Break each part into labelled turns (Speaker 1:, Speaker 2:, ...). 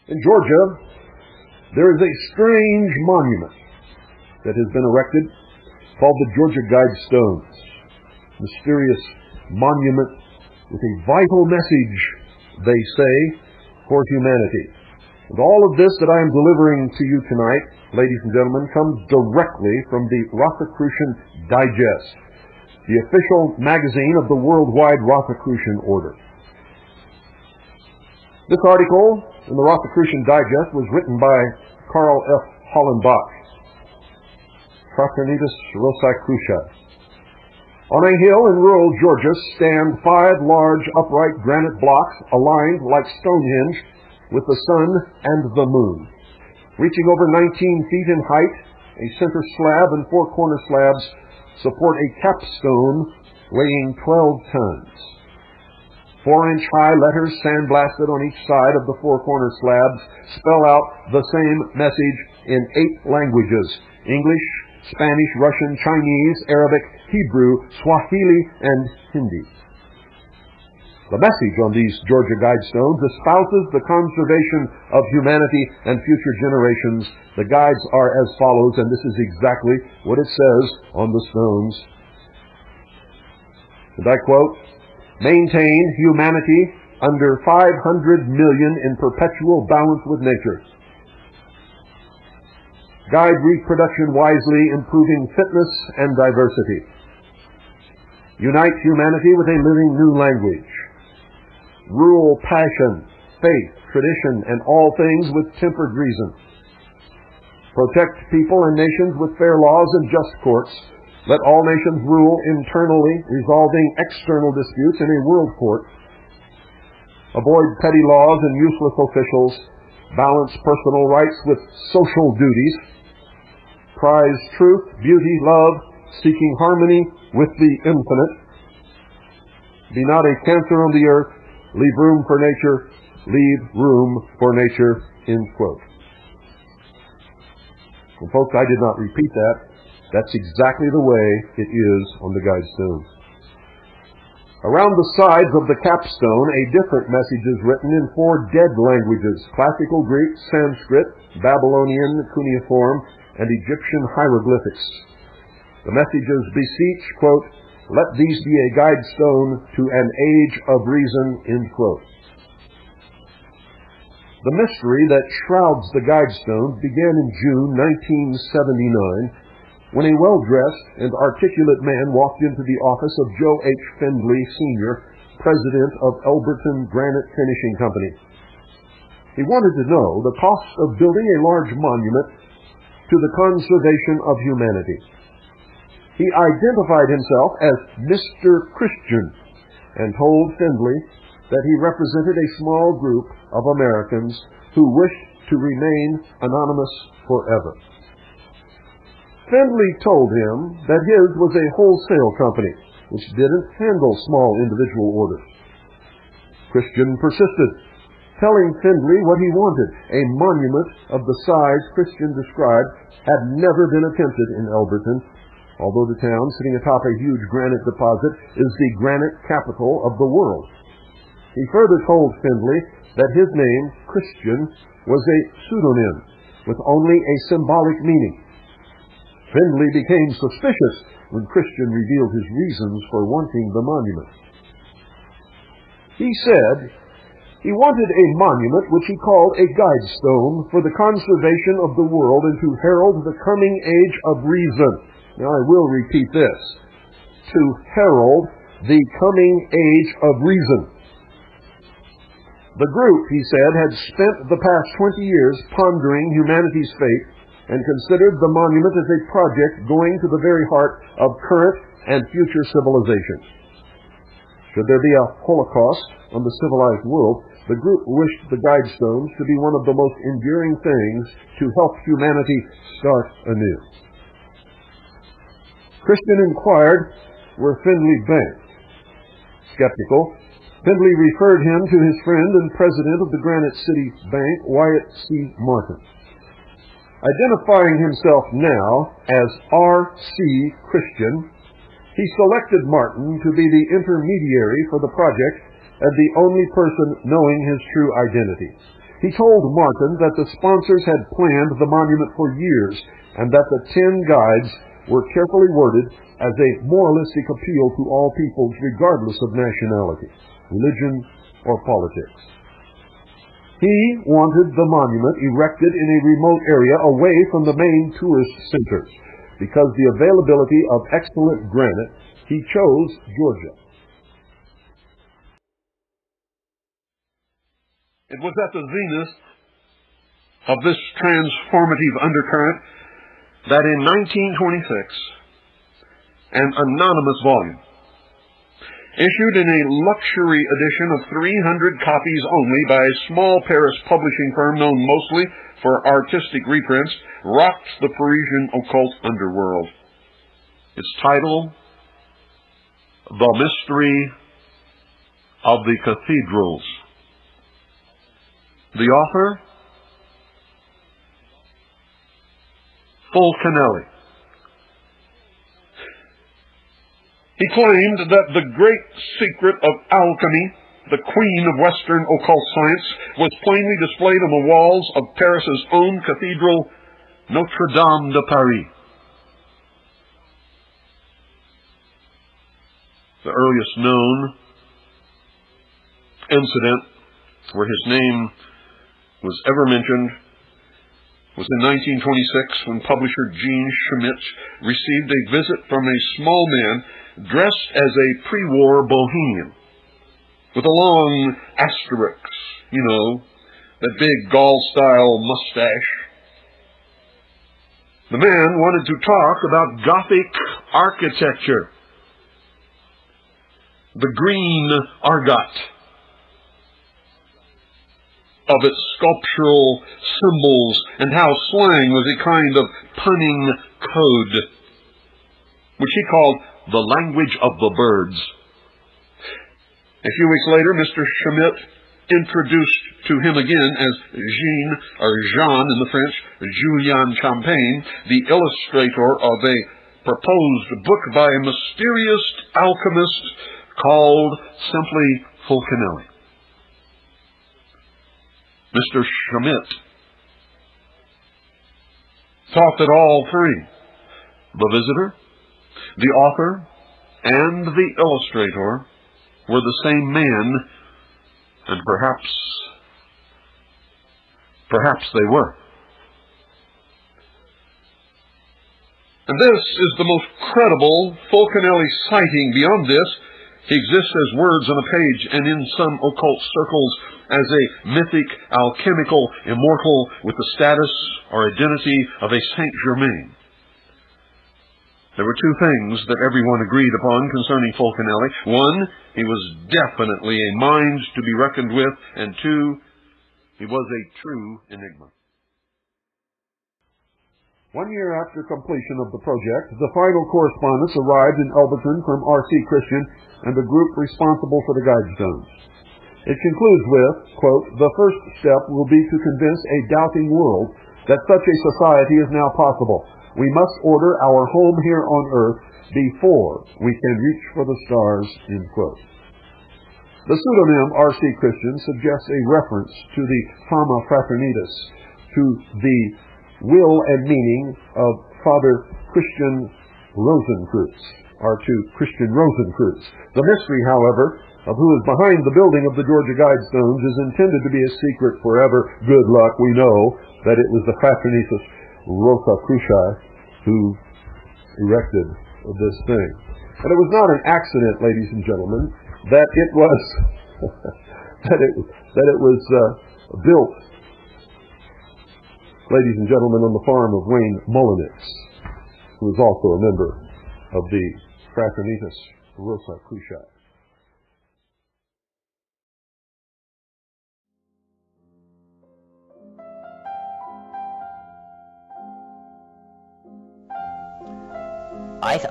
Speaker 1: In Georgia, there is a strange monument that has been erected called the Georgia Guidestones. Mysterious monument with a vital message, they say, for humanity. And all of this that I am delivering to you tonight, ladies and gentlemen, comes directly from the Rosicrucian Digest, the official magazine of the worldwide Rosicrucian Order. This article in the Rosicrucian Digest was written by Karl F. Hollenbach, Fraternitas Rosicrucia. On a hill in rural Georgia stand 5 large upright granite blocks aligned like Stonehenge with the sun and the moon. Reaching over 19 feet in height, a center slab and 4 corner slabs support a capstone weighing 12 tons. 4-inch high letters sandblasted on each side of the 4 corner slabs spell out the same message in 8 languages: English, Spanish, Russian, Chinese, Arabic, Hebrew, Swahili, and Hindi. The message on these Georgia Guidestones espouses the conservation of humanity and future generations. The guides are as follows, and this is exactly what it says on the stones. And I quote, "Maintain humanity under 500 million in perpetual balance with nature. Guide reproduction wisely, improving fitness and diversity. Unite humanity with a living new language. Rule passion, faith, tradition, and all things with tempered reason. Protect people and nations with fair laws and just courts. Let all nations rule internally, resolving external disputes in a world court. Avoid petty laws and useless officials. Balance personal rights with social duties. Prize truth, beauty, love, seeking harmony with the infinite. Be not a cancer on the earth. Leave room for nature. Leave room for nature," end quote. And folks, I did not repeat that. That's exactly the way it is on the Guidestone. Around the sides of the capstone, a different message is written in 4 dead languages: Classical Greek, Sanskrit, Babylonian cuneiform, and Egyptian hieroglyphics. The messages beseech, quote, "Let these be a guidestone to an age of reason," end quote. The mystery that shrouds the Guidestones began in June 1979 when a well-dressed and articulate man walked into the office of Joe H. Findley, Sr., president of Elberton Granite Finishing Company. He wanted to know the cost of building a large monument to the conservation of humanity. He identified himself as Mr. Christian and told Findley that he represented a small group of Americans who wished to remain anonymous forever. Findley told him that his was a wholesale company which didn't handle small individual orders. Christian persisted, telling Findley what he wanted. A monument of the size Christian described had never been attempted in Elberton, although the town, sitting atop a huge granite deposit, is the granite capital of the world. He further told Findley that his name, Christian, was a pseudonym with only a symbolic meaning. Findley became suspicious when Christian revealed his reasons for wanting the monument. He said he wanted a monument which he called a guidestone for the conservation of the world and to herald the coming age of reason. Now I will repeat this. To herald the coming age of reason. The group, he said, had spent the past 20 years pondering humanity's fate and considered the monument as a project going to the very heart of current and future civilization. Should there be a Holocaust on the civilized world, the group wished the Guidestones to be one of the most enduring things to help humanity start anew. Christian inquired where Findley banked. Skeptical, Findley referred him to his friend and president of the Granite City Bank, Wyatt C. Martin. Identifying himself now as R.C. Christian, he selected Martin to be the intermediary for the project and the only person knowing his true identity. He told Martin that the sponsors had planned the monument for years and that the 10 guides were carefully worded as a moralistic appeal to all peoples regardless of nationality, religion, or politics. He wanted the monument erected in a remote area away from the main tourist centers. Because the availability of excellent granite, he chose Georgia. It was at the zenith of this transformative undercurrent that in 1926, an anonymous volume, issued in a luxury edition of 300 copies only by a small Paris publishing firm known mostly for artistic reprints, rocked the Parisian occult underworld. Its title, The Mystery of the Cathedrals. The author, Fulcanelli. He claimed that the great secret of alchemy, the queen of Western occult science, was plainly displayed on the walls of Paris's own cathedral, Notre Dame de Paris. The earliest known incident where his name was ever mentioned was in 1926 when publisher Jean Schmidt received a visit from a small man dressed as a pre-war bohemian with a long asterisk, that big Gaul-style mustache. The man wanted to talk about Gothic architecture, the green argot of its sculptural symbols, and how slang was a kind of punning code, which he called the language of the birds. A few weeks later, Mr. Schmidt introduced to him again as Jean, or Jean in the French, Julien Champagne, the illustrator of a proposed book by a mysterious alchemist called simply Fulcanelli. Mr. Schmidt thought that all three, the visitor, the author, and the illustrator, were the same man, and perhaps they were. And this is the most credible Fulcanelli sighting. Beyond this, he exists as words on a page, and in some occult circles as a mythic, alchemical, immortal with the status or identity of a Saint Germain. There were two things that everyone agreed upon concerning Fulcanelli. One, he was definitely a mind to be reckoned with, and two, he was a true enigma. 1 year after completion of the project, the final correspondence arrived in Elberton from R.C. Christian and the group responsible for the Guidestones. It concludes with, quote, "The first step will be to convince a doubting world that such a society is now possible. We must order our home here on earth before we can reach for the stars," end quote. The pseudonym R.C. Christian suggests a reference to the Fama Fraternitas, to the will and meaning of Father Christian Rosenkreutz, or to Christian Rosenkreutz. The mystery, however, of who is behind the building of the Georgia Guidestones is intended to be a secret forever. Good luck. We know that it was the Fraternitas Rosicruciae who erected this thing. And it was not an accident, ladies and gentlemen, that it was that it was built, ladies and gentlemen, on the farm of Wayne Mullenix, who was also a member of the Fraternitas Rosicruciae.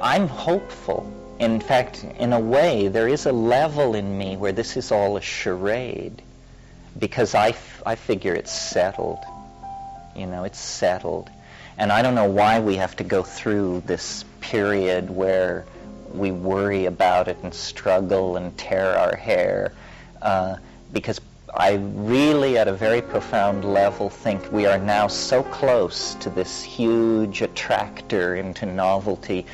Speaker 2: I'm hopeful. In fact, in a way, there is a level in me where this is all a charade, because I figure it's settled. It's settled. And I don't know why we have to go through this period where we worry about it and struggle and tear our hair, because I really, at a very profound level, think we are now so close to this huge attractor into novelty.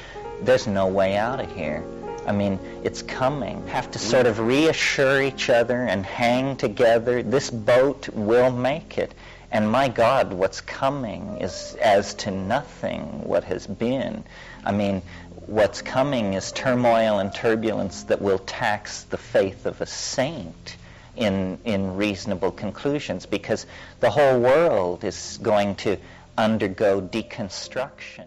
Speaker 2: There's no way out of here. I mean, it's coming. Have to sort of reassure each other and hang together. This boat will make it. And my God, what's coming is as to nothing what has been. I mean, what's coming is turmoil and turbulence that will tax the faith of a saint in reasonable conclusions, because the whole world is going to undergo deconstruction.